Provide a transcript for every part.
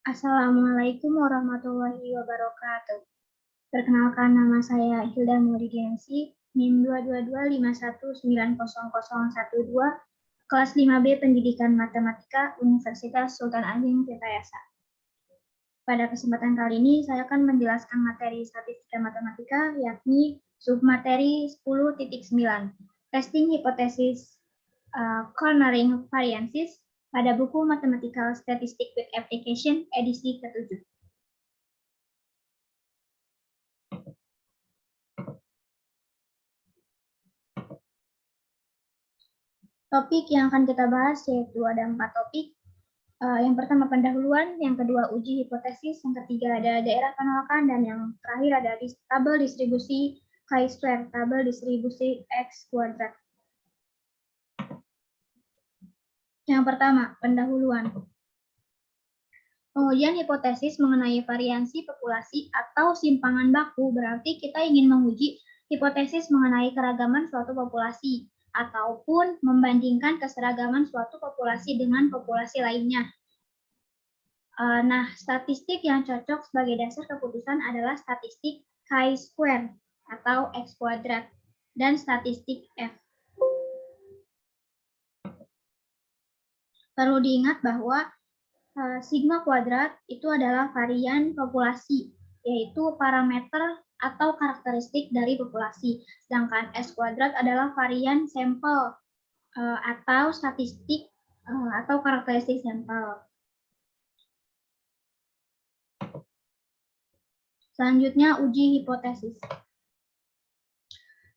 Assalamualaikum warahmatullahi wabarakatuh. Perkenalkan, nama saya Hilda Maulidiansi, NIM 22251900012, kelas 5B Pendidikan Matematika, Universitas Sultan Agung Tirtayasa. Pada kesempatan kali ini, saya akan menjelaskan materi statistika matematika, yakni submateri 10.9, Testing Hypothesis Cornering Variances, pada buku Mathematical Statistics with Application edisi ke-7. Topik yang akan kita bahas yaitu ada 4 topik. Yang pertama pendahuluan, yang kedua uji hipotesis, yang ketiga ada daerah penolakan, dan yang terakhir ada tabel distribusi chi-square, tabel distribusi x kuadrat. Yang pertama, pendahuluan. Pengujian hipotesis mengenai variansi populasi atau simpangan baku berarti kita ingin menguji hipotesis mengenai keragaman suatu populasi ataupun membandingkan keseragaman suatu populasi dengan populasi lainnya. Nah, statistik yang cocok sebagai dasar keputusan adalah statistik chi-square atau x kuadrat dan statistik F. Perlu diingat bahwa sigma kuadrat itu adalah varian populasi, yaitu parameter atau karakteristik dari populasi. Sedangkan S kuadrat adalah varian sampel atau statistik atau karakteristik sampel. Selanjutnya, uji hipotesis.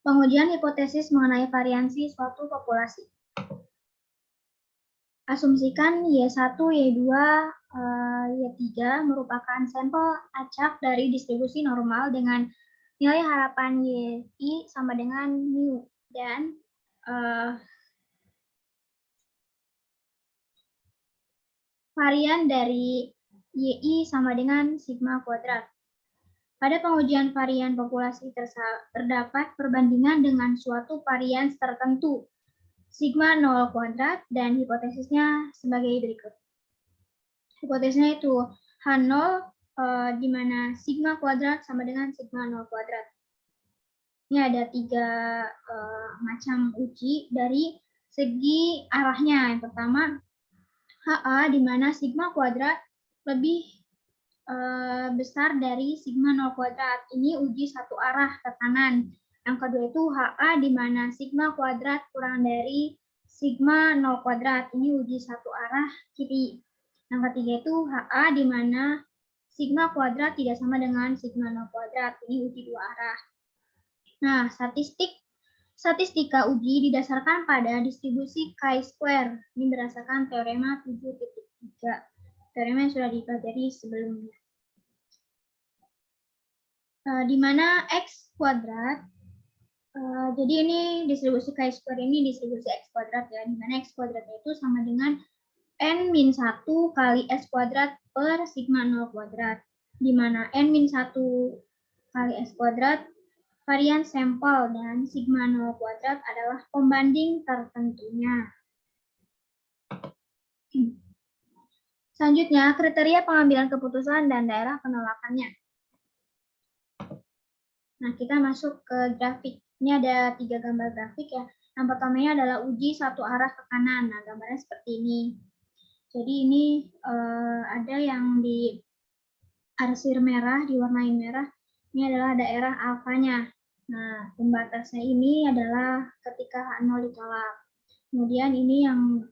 Pengujian hipotesis mengenai variansi suatu populasi. Asumsikan Y1, Y2, Y3 merupakan sampel acak dari distribusi normal dengan nilai harapan YI sama dengan mu, dan varian dari YI sama dengan sigma kuadrat. Pada pengujian varian populasi terdapat perbandingan dengan suatu varian tertentu, sigma 0 kuadrat, dan hipotesisnya sebagai berikut. Hipotesisnya itu H0 di mana sigma kuadrat sama dengan sigma 0 kuadrat. Ini ada 3 macam uji dari segi arahnya. Yang pertama, HA di mana sigma kuadrat lebih besar dari sigma 0 kuadrat. Ini uji satu arah ke kanan. Yang kedua itu HA di mana sigma kuadrat kurang dari sigma 0 kuadrat. Ini uji satu arah kiri. Yang ketiga itu HA di mana sigma kuadrat tidak sama dengan sigma 0 kuadrat. Ini uji dua arah. Nah, statistika uji didasarkan pada distribusi chi-square. Ini berdasarkan teorema 7.3. Teorema yang sudah dipelajari sebelumnya. Di mana x kuadrat, jadi ini distribusi chi-square ini distribusi x kuadrat ya, di mana x kuadrat itu sama dengan n-1 kali s kuadrat per sigma 0 kuadrat, di mana n-1 kali s kuadrat varian sampel dan sigma 0 kuadrat adalah pembanding tertentunya. Selanjutnya, kriteria pengambilan keputusan dan daerah penolakannya. Nah, kita masuk ke grafik. Ini ada 3 gambar grafik ya. Yang pertamanya adalah uji satu arah ke kanan. Nah, gambarnya seperti ini. Jadi ini ada yang di arsir merah, diwarnai merah. Ini adalah daerah alfanya. Nah, pembatasnya ini adalah ketika H0 ditolak. Kemudian ini yang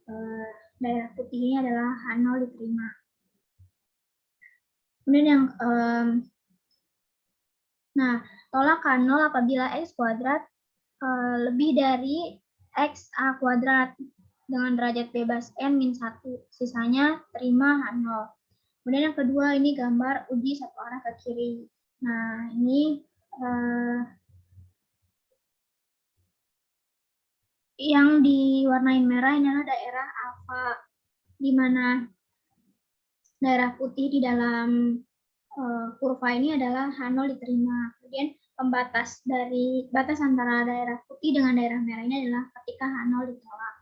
daerah putih ini adalah H0 diterima. Kemudian yang nah, tolak H0 apabila x kuadrat lebih dari x A kuadrat dengan derajat bebas n-1. Sisanya terima H0. Kemudian yang kedua ini gambar uji satu arah ke kiri. Nah, ini yang diwarnai merah ini adalah daerah alfa, di mana daerah putih di dalam kurva ini adalah H0 diterima. Kemudian pembatas dari batas antara daerah putih dengan daerah merah ini adalah ketika H0 ditolak.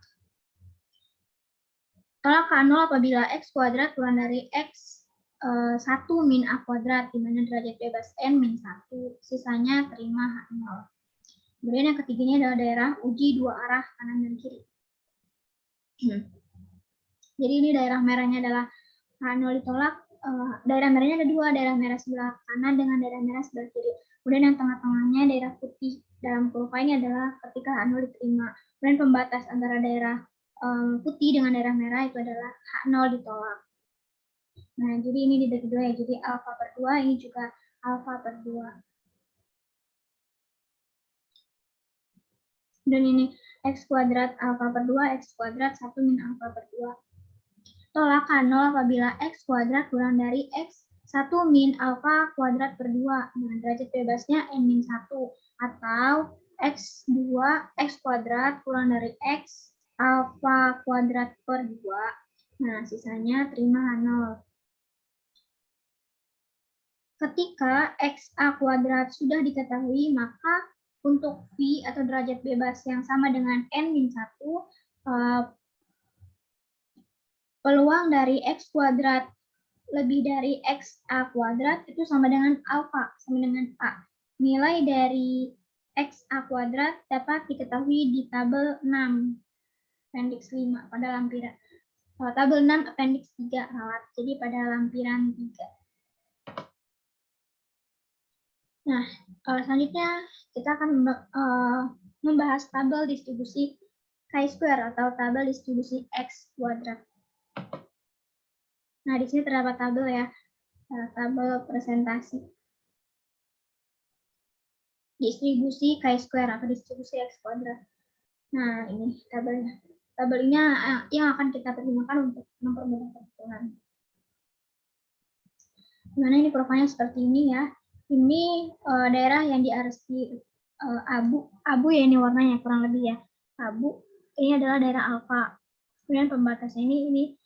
Tolak H0 apabila x kuadrat kurang dari x 1 min A kuadrat, di mana derajat bebas N min 1, sisanya terima H0. Kemudian yang ketiganya adalah daerah uji dua arah kanan dan kiri. Jadi ini daerah merahnya adalah H0 ditolak, daerah merahnya ada dua, daerah merah sebelah kanan dengan daerah merah sebelah kiri. Kemudian yang tengah-tengahnya daerah putih dalam kurva ini adalah ketika H0 diterima. Kemudian pembatas antara daerah putih dengan daerah merah itu adalah H0 ditolak. Nah, jadi ini dibagi dua ya. Jadi alfa per 2, ini juga alfa per 2. Dan ini X kuadrat alfa per 2, X kuadrat 1 min alfa per 2. Tolak H0 apabila X kuadrat kurang dari X 1 min alfa kuadrat per 2. Nah, derajat bebasnya N min 1. Atau X2, X kuadrat kurang dari X alfa kuadrat per 2. Nah, sisanya terima H0. Ketika XA kuadrat sudah diketahui, maka untuk V atau derajat bebas yang sama dengan N-1, peluang dari X kuadrat lebih dari XA kuadrat itu sama dengan alfa, sama dengan A. Nilai dari XA kuadrat dapat diketahui di tabel 6, appendix 5 pada lampiran. Tabel 6, appendix 3, ralat. Jadi pada lampiran 3. Nah, selanjutnya kita akan membahas tabel distribusi chi-square atau tabel distribusi X kuadrat. Nah, di sini terdapat tabel ya, tabel presentasi. Distribusi chi-square atau distribusi X kuadrat. Nah, ini tabelnya. Tabel ini yang akan kita pergunakan untuk mempermudah perhitungan. Dimana ini profilnya seperti ini ya. Ini daerah yang diaresi abu ya, ini warnanya kurang lebih ya, abu. Ini adalah daerah alfa. Kemudian pembatasnya ini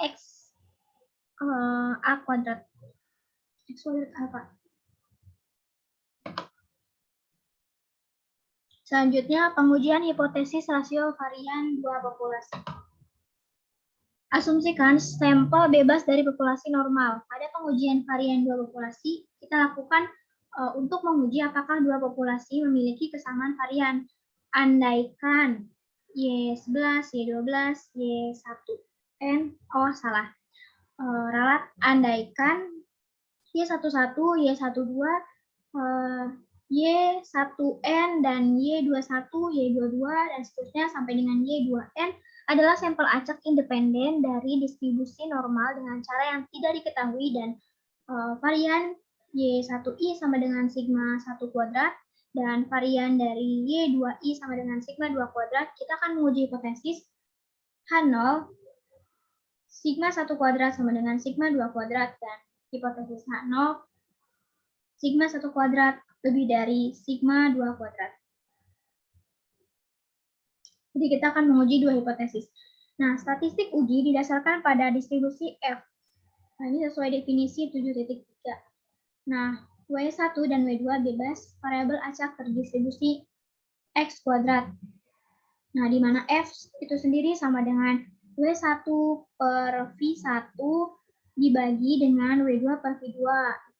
X A kuadrat, X kuadrat alfa. Selanjutnya pengujian hipotesis rasio varian dua populasi. Asumsikan sampel bebas dari populasi normal. Pada pengujian varian dua populasi, kita lakukan untuk menguji apakah dua populasi memiliki kesamaan varian. Andaikan Y11, Y12, Y1N, ralat, andaikan Y11, Y12, Y1N, dan Y21, Y22, dan seterusnya sampai dengan Y2N adalah sampel acak independen dari distribusi normal dengan cara yang tidak diketahui, dan varian Y1I sama dengan sigma 1 kuadrat dan varian dari Y2I sama dengan sigma 2 kuadrat. Kita akan menguji hipotesis H0 sigma 1 kuadrat sama dengan sigma 2 kuadrat, dan hipotesis H0 sigma 1 kuadrat lebih dari sigma 2 kuadrat. Jadi kita akan menguji dua hipotesis. Nah, statistik uji didasarkan pada distribusi F. Nah, ini sesuai definisi 7.3. Nah, W1 dan W2 bebas variabel acak terdistribusi X kuadrat. Nah, di mana F itu sendiri sama dengan W1 per V1 dibagi dengan W2 per V2.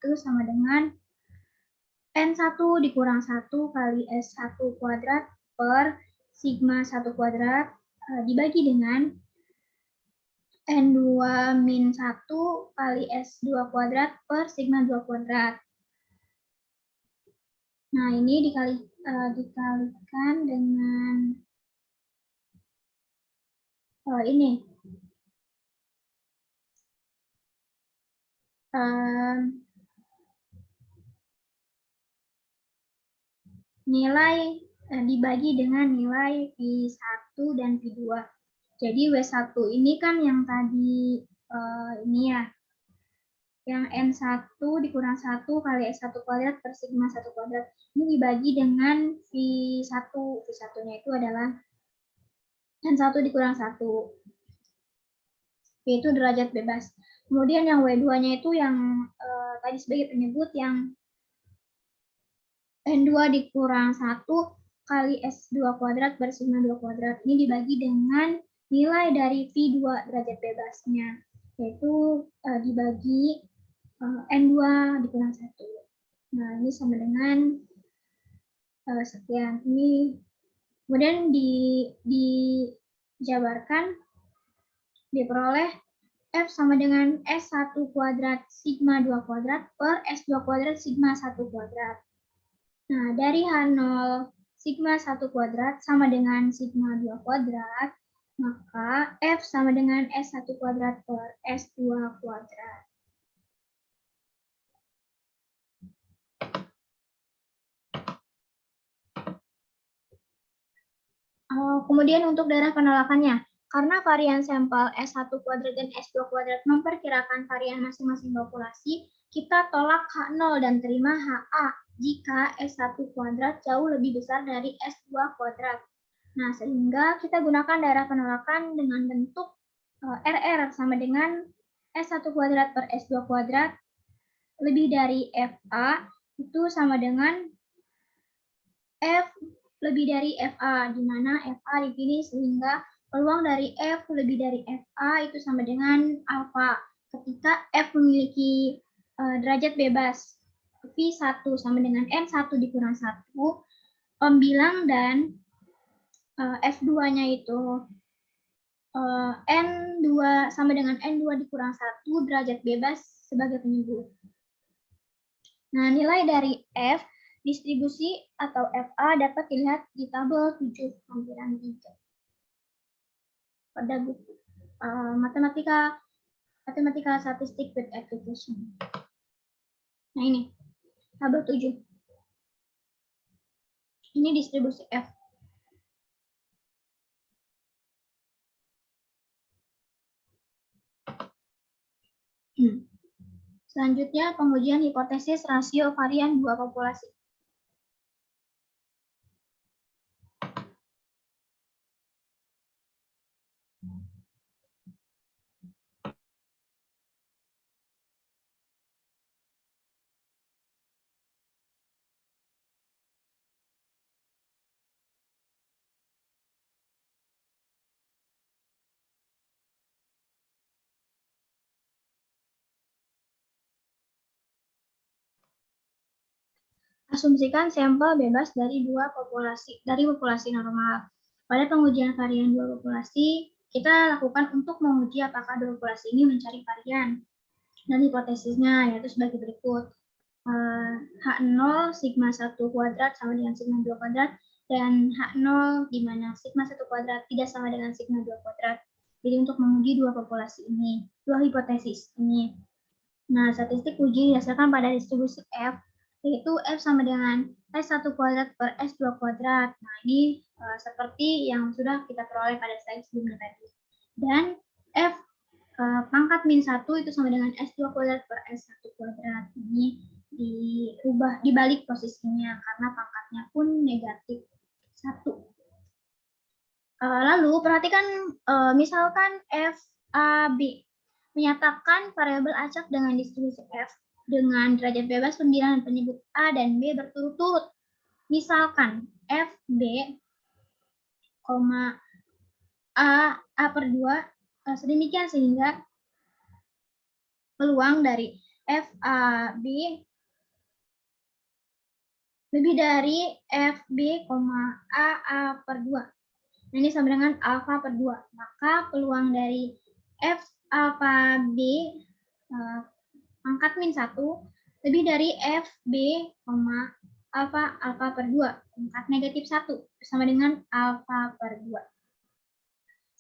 Itu sama dengan N1 dikurang 1 kali S1 kuadrat per sigma 1 kuadrat dibagi dengan N2 min 1 kali S2 kuadrat per sigma 2 kuadrat. Nah, ini dikalikan dengan ini. Nilai dibagi dengan nilai V1 dan V2. Jadi W1 ini kan yang tadi ini ya, yang N1 dikurang 1 kali S1 kuadrat per sigma 1 kuadrat. Ini dibagi dengan V1. V1-nya itu adalah N1 dikurang 1. V itu derajat bebas. Kemudian yang W2-nya itu yang tadi sebagai penyebut yang N2 dikurang 1 kali S2 kuadrat per sigma 2 kuadrat. Ini dibagi dengan nilai dari V2 derajat bebasnya, yaitu dibagi N2 dikurang 1. Nah, ini sama dengan sekian. Ini kemudian dijabarkan, diperoleh F sama dengan S1 kuadrat sigma 2 kuadrat per S2 kuadrat sigma 1 kuadrat. Nah, dari H0 sigma 1 kuadrat sama dengan sigma 2 kuadrat, maka F sama dengan S1 kuadrat per S2 kuadrat. Kemudian untuk daerah penolakannya, karena varian sampel S1 kuadrat dan S2 kuadrat memperkirakan varian masing-masing populasi, kita tolak H0 dan terima HA jika S1 kuadrat jauh lebih besar dari S2 kuadrat. Nah, sehingga kita gunakan daerah penolakan dengan bentuk RR sama dengan S1 kuadrat per S2 kuadrat lebih dari FA itu sama dengan F lebih dari FA, di mana FA dipilih sehingga peluang dari F lebih dari FA itu sama dengan alfa. Ketika F memiliki derajat bebas V1 sama dengan N1 dikurang 1, pembilang dan F2-nya itu N2 sama dengan N2 dikurang 1 derajat bebas sebagai penyebut. Nah, nilai dari F distribusi atau FA dapat dilihat di tabel 7-3 pada buku matematika statistik with application. Nah, ini tabel 7. Ini distribusi F. Selanjutnya, pengujian hipotesis rasio varian dua populasi. Asumsikan sampel bebas dari populasi normal. Pada pengujian varian dua populasi, kita lakukan untuk menguji apakah dua populasi ini mencari varian. Dan hipotesisnya yaitu sebagai berikut. H0 sigma 1 kuadrat sama dengan sigma 2 kuadrat, dan H0 di mana sigma 1 kuadrat tidak sama dengan sigma 2 kuadrat. Jadi untuk menguji dua populasi ini, dua hipotesis ini. Nah, statistik uji didasarkan pada distribusi F, yaitu F sama dengan S1 kuadrat per S2 kuadrat. Nah, ini seperti yang sudah kita peroleh pada slide sebelumnya tadi. Dan F pangkat min 1 itu sama dengan S2 kuadrat per S1 kuadrat. Ini diubah, dibalik posisinya karena pangkatnya pun negatif 1. Lalu perhatikan misalkan FAB menyatakan variabel acak dengan distribusi F dengan derajat bebas pembilangan penyebut A dan B berturut-turut. Misalkan FB, A per 2, sedemikian sehingga peluang dari FAB lebih dari FB, AA per 2. Nah, ini sama dengan alfa per 2. Maka peluang dari F alfa B pangkat min 1 lebih dari FB, alfa per 2 pangkat negatif 1 sama dengan alfa per 2.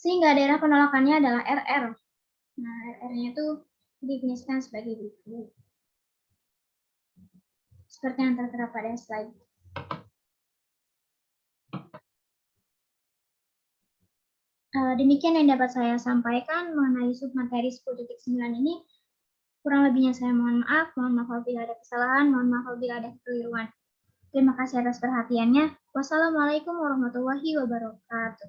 Sehingga daerah penolakannya adalah RR. Nah, RR-nya itu didefinisikan sebagai berikut. Seperti yang tertera pada slide. Demikian yang dapat saya sampaikan mengenai submateri 10.9 ini. Kurang lebihnya saya mohon maaf apabila ada kesalahan, mohon maaf apabila ada kekeliruan. Terima kasih atas perhatiannya. Wassalamualaikum warahmatullahi wabarakatuh.